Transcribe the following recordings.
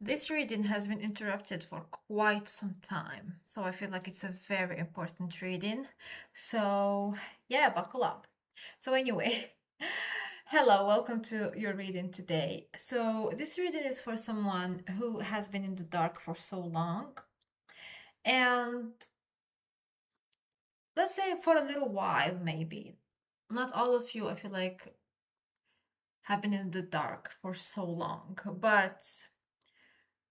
This reading has been interrupted for quite some time, so I feel like it's a very important reading. So, yeah, buckle up. So, anyway, hello, welcome to your reading today. So, this reading is for someone who has been in the dark for so long, and let's say for a little while, maybe. Not all of you, I feel like, have been in the dark for so long, but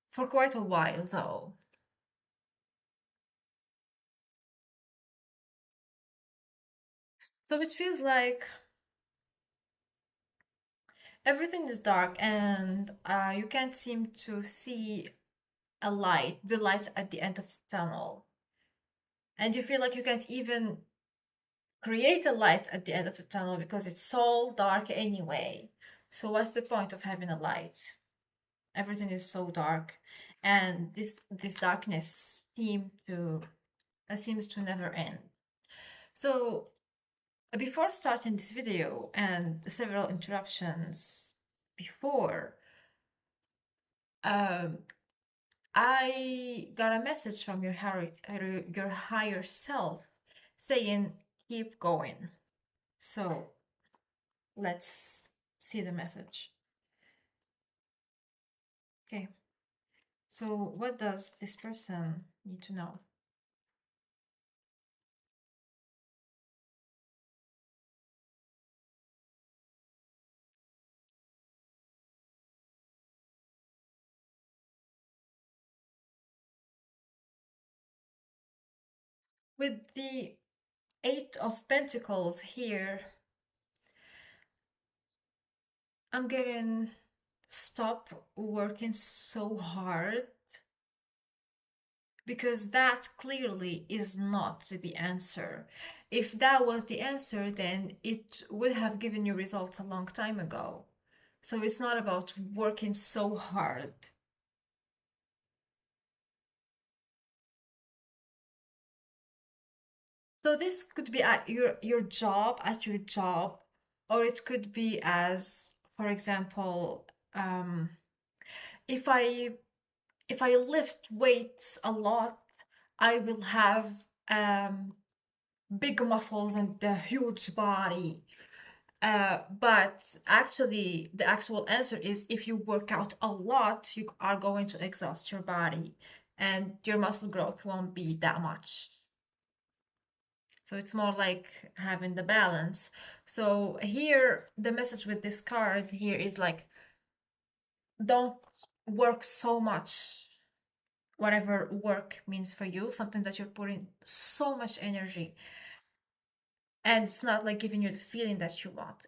for quite a while, though. So, it feels like everything is dark and you can't seem to see the light at the end of the tunnel. And you feel like you can't even create a light at the end of the tunnel because it's so dark anyway. So what's the point of having a light? Everything is so dark, and this darkness seems to never end. So before starting this video and several interruptions before, um, I got a message from your higher self saying keep going. So let's see the message. Okay. So what does this person need to know? With the Eight of Pentacles here, I'm getting stop working so hard because that clearly is not the answer. If that was the answer, then it would have given you results a long time ago. So it's not about working so hard. So this could be at your job, or it could be as, for example, um, if I if I lift weights a lot, I will have um, big muscles and a huge body. But actually, the actual answer is if you work out a lot, you are going to exhaust your body and your muscle growth won't be that much. So it's more like having the balance. So here, the message with this card here is like, don't work so much, whatever work means for you, something that you're putting so much energy and it's not like giving you the feeling that you want.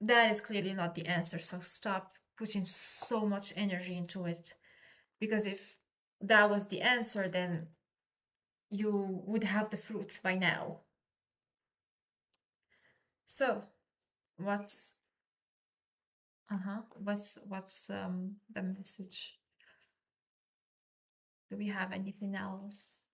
That is clearly not the answer. So stop putting so much energy into it because if that was the answer, then you would have the fruits by now. So what's what's the message? Do we have anything else?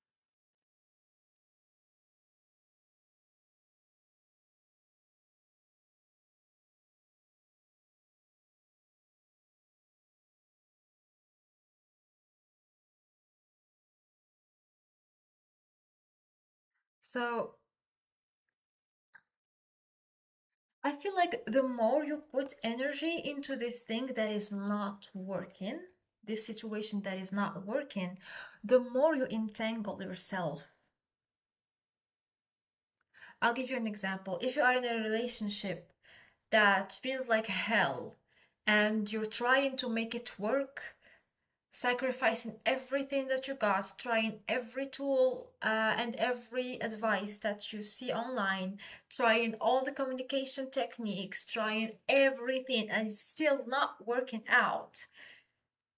So I feel like the more you put energy into this thing that is not working, this situation that is not working, the more you entangle yourself. I'll give you an example. If you are in a relationship that feels like hell and you're trying to make it work, sacrificing everything that you got, trying every tool and every advice that you see online, trying all the communication techniques, trying everything, and it's still not working out.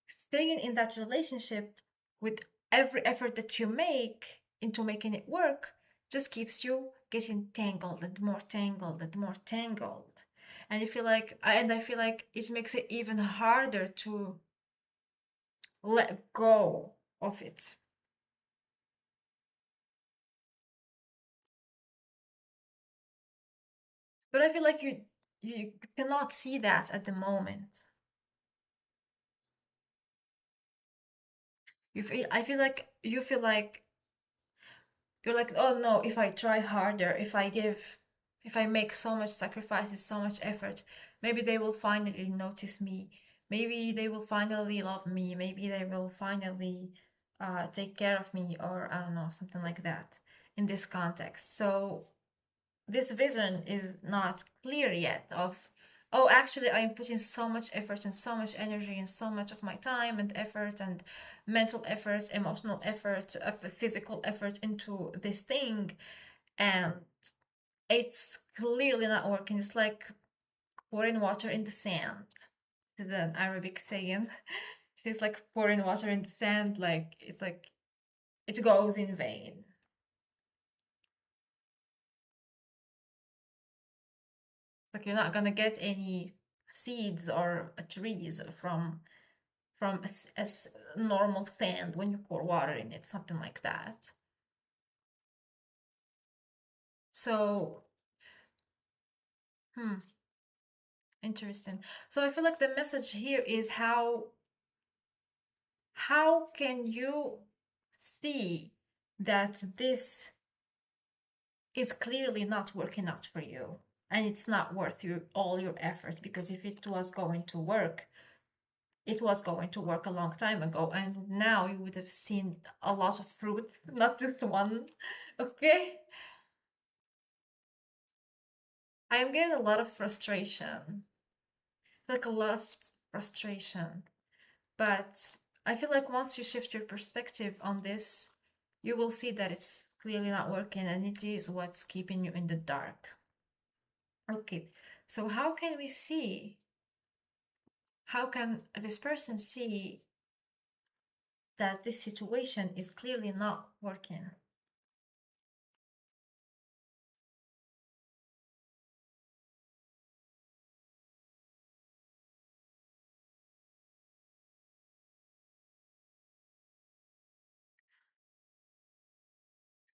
Staying in that relationship with every effort that you make into making it work just keeps you getting tangled and more tangled and more tangled. And I feel like it makes it even harder to let go of it. But I feel like you cannot see that at the moment. I feel like you feel like you're like, oh no, if I try harder, if I make so much sacrifices, so much effort, maybe they will finally notice me. Maybe they will finally love me. Maybe they will finally take care of me, or I don't know, something like that in this context. So this vision is not clear yet of, oh, actually I am putting so much effort and so much energy and so much of my time and effort and mental effort, emotional effort, physical effort into this thing, and it's clearly not working. It's like pouring water in the sand. This is an Arabic saying. It's like pouring water in the sand, like it's like it goes in vain. Like you're not gonna get any seeds or trees from normal sand when you pour water in it, something like that. So, hmm, interesting. So I feel like the message here is how can you see that this is clearly not working out for you and it's not worth all your effort, because if it was going to work, it was going to work a long time ago, and now you would have seen a lot of fruit, not just one. Okay? I am getting a lot of frustration, like a lot of frustration. But I feel like once you shift your perspective on this, you will see that it's clearly not working and it is what's keeping you in the dark. Okay, so how can this person see that this situation is clearly not working?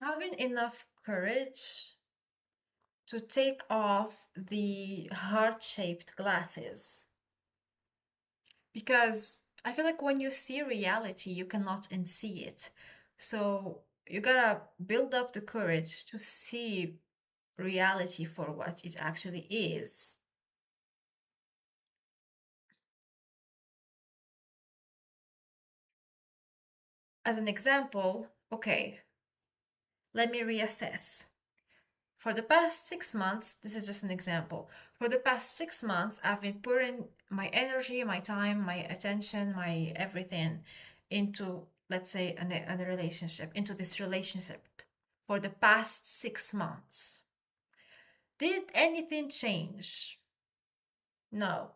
Having enough courage to take off the heart-shaped glasses. Because I feel like when you see reality, you cannot unsee it. So you gotta build up the courage to see reality for what it actually is. As an example, okay, let me reassess. For the past 6 months, this is just an example. For the past 6 months, I've been putting my energy, my time, my attention, my everything into, let's say, a relationship, into this relationship for the past 6 months. Did anything change? No.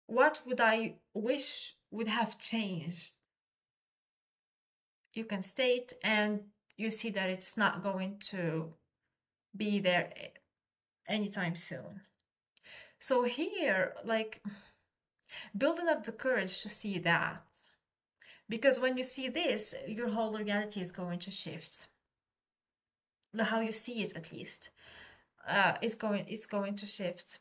What would I wish would have changed? You can state, and you see that it's not going to be there anytime soon. So here, like building up the courage to see that, because when you see this, your whole reality is going to shift. How you see it, at least, is going to shift.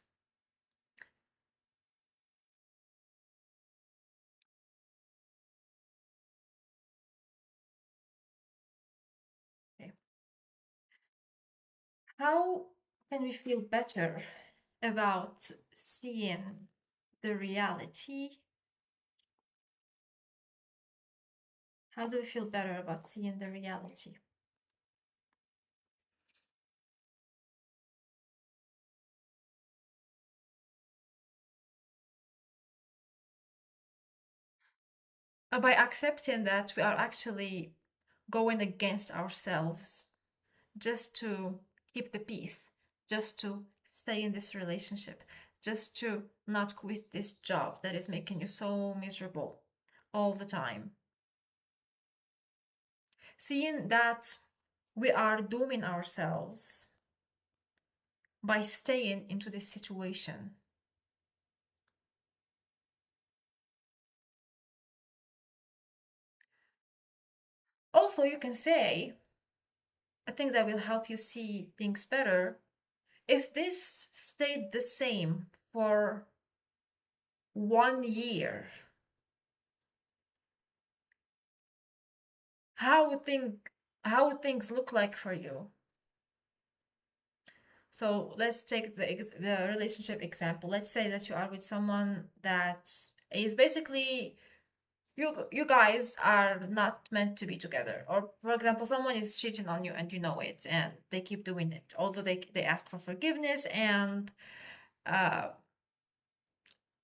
Okay. How can we feel better about seeing the reality? How do we feel better about seeing the reality? By accepting that we are actually going against ourselves just to keep the peace, just to stay in this relationship, just to not quit this job that is making you so miserable all the time. Seeing that we are dooming ourselves by staying into this situation. Also, you can say, I think that will help you see things better. If this stayed the same for 1 year, how would think how would things look like for you? So let's take the relationship example. Let's say that you are with someone that is basically you guys are not meant to be together. Or for example, someone is cheating on you and you know it, and they keep doing it. Although they ask for forgiveness, and uh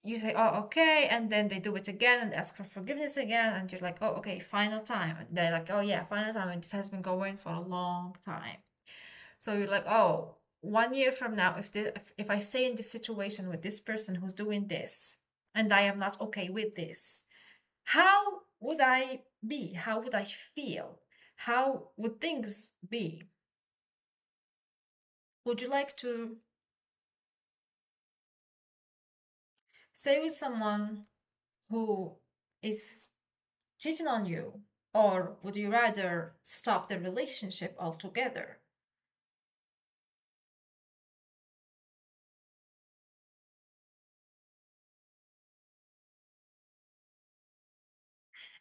you say, oh, okay, and then they do it again and ask for forgiveness again, and you're like, oh, okay, final time. And they're like, oh yeah, final time, and this has been going for a long time. So you're like, oh, 1 year from now, if I stay in this situation with this person who's doing this, and I am not okay with this, how would I be? How would I feel? How would things be? Would you like to stay with someone who is cheating on you, or would you rather stop the relationship altogether?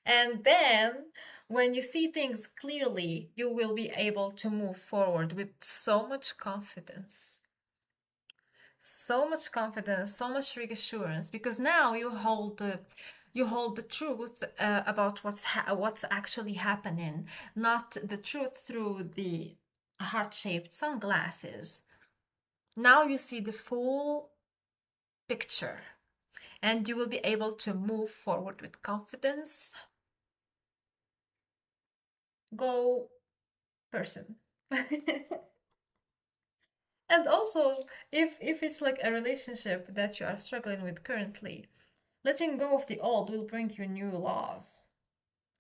And then, when you see things clearly, you will be able to move forward with so much confidence. So much confidence, so much reassurance, because now you hold the truth about what's actually happening, not the truth through the heart-shaped sunglasses. Now you see the full picture, and you will be able to move forward with confidence. Go person. And also, if it's like a relationship that you are struggling with currently, letting go of the old will bring you new love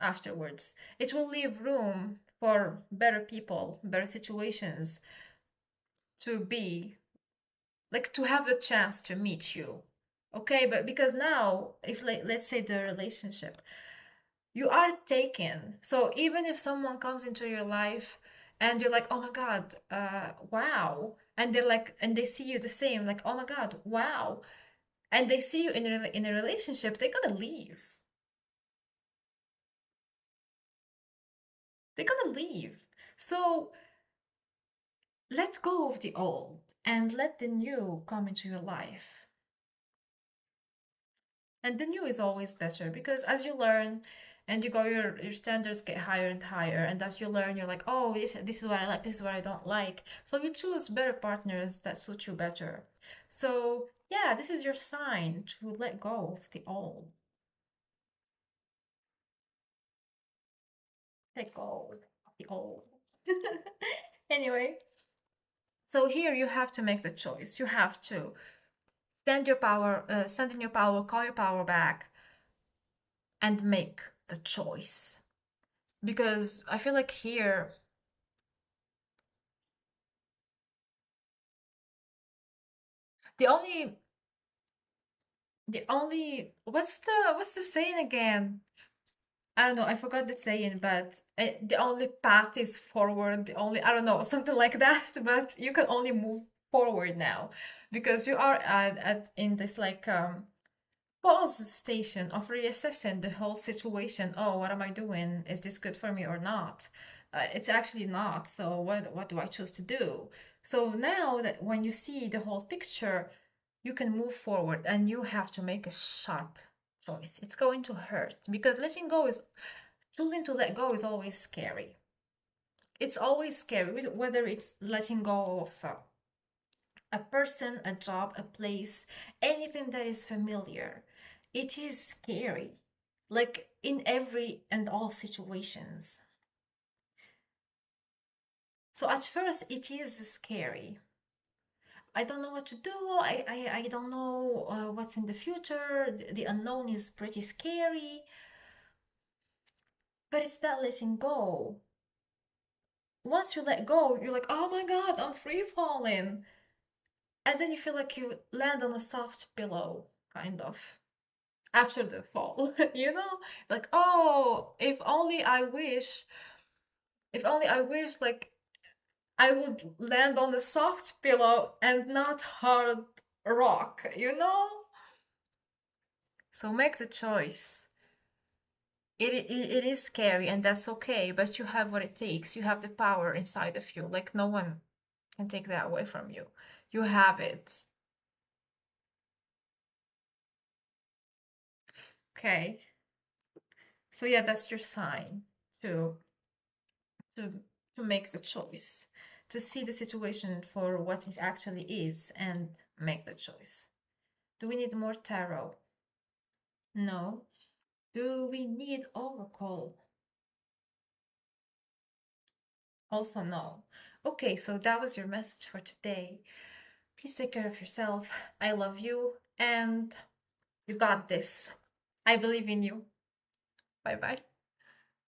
afterwards. It will leave room for better people, better situations to be, like, to have the chance to meet you. Okay, but because now, if, like, let's say the relationship, you are taken. So even if someone comes into your life and you're like, oh my God, wow. And they're like, and they see you the same, like, oh my God, wow. And they see you in a relationship, they're gonna leave. They're gonna leave. So let go of the old and let the new come into your life. And the new is always better, because as you learn and you go, your standards get higher and higher. And as you learn, you're like, oh, this is what I like, this is what I don't like. So you choose better partners that suit you better. So yeah, this is your sign to let go of the old. Let go of the old. Anyway, so here you have to make the choice. You have to stand in your power, call your power back, and make the choice. Because I feel like here, the only what's the saying again? I don't know. I forgot the saying, but the only path is forward. The only, I don't know, something like that. But you can only move forward now, because you are at in this, like, pause station of reassessing the whole situation. Oh, what am I doing? Is this good for me or not? It's actually not. So what do I choose to do? So now that when you see the whole picture, you can move forward, and you have to make a sharp choice. It's going to hurt, because choosing to let go is always scary. It's always scary, whether it's letting go of a person, a job, a place, anything that is familiar. It is scary, like in every and all situations. So at first, it is scary. I don't know what to do. I don't know what's in the future. The unknown is pretty scary, but it's that letting go. Once you let go, you're like, oh my God, I'm free falling. And then you feel like you land on a soft pillow, kind of, after the fall, you know? Like, oh, if only I wish, like, I would land on a soft pillow and not hard rock, you know? So make the choice. It is scary, and that's okay, but you have what it takes. You have the power inside of you. Like, no one can take that away from you. You have it. Okay. So yeah, that's your sign to to to make the choice, to see the situation for what it actually is and make the choice. Do we need more tarot? No. Do we need oracle? Also no. Okay, so that was your message for today. Please take care of yourself. I love you and you got this. I believe in you. Bye bye.